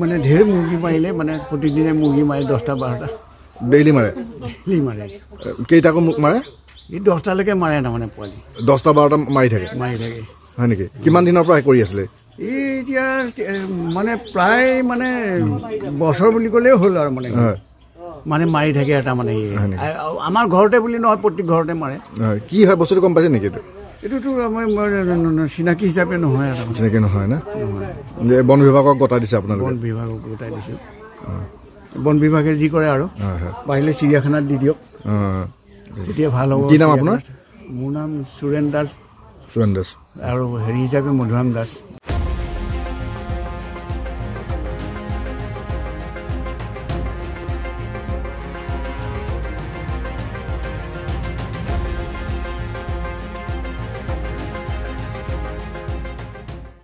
মানে ঢেৰ মুৰ্গী মাৰিলে মানে প্ৰতিদিনে মুৰ্গী মাৰি 10টা 12টা ডেইলি মাৰে কেইটাকো মাৰে এই 10টালৈকে মাৰে তাৰমানে পোৱালি 10টা 12টা মাৰি থাকে হয় নেকি কিমান দিনৰ পৰা কৰি আছিলে এই এতিয়া মানে প্ৰায় মানে বছৰ বুলি ক'লেও হ'ল আৰু মানে মানে মাৰি থাকে এটা মানে আমাৰ ঘৰতে বুলি নহয় প্ৰতি ঘৰতে মাৰে কি হয় বস্তুটো গম পাইছে নেকি এইটোতো আমাৰ চিনাকি হিচাপে নহয় আৰু চিনাকি নহয় না যে বন বিভাগক গতাই দিছে আপোনালোকে বন বিভাগক গতাই দিছে বন বিভাগে যি কৰে আৰু পাৰিলে চিৰিয়াখানাত দি দিয়ক তেতিয়া ভাল হ'ব কি নাম আপোনাৰ মোৰ নাম সুৰেন দাস সুৰেন দাস আৰু হেৰি হিচাপে মধুৰাম দাস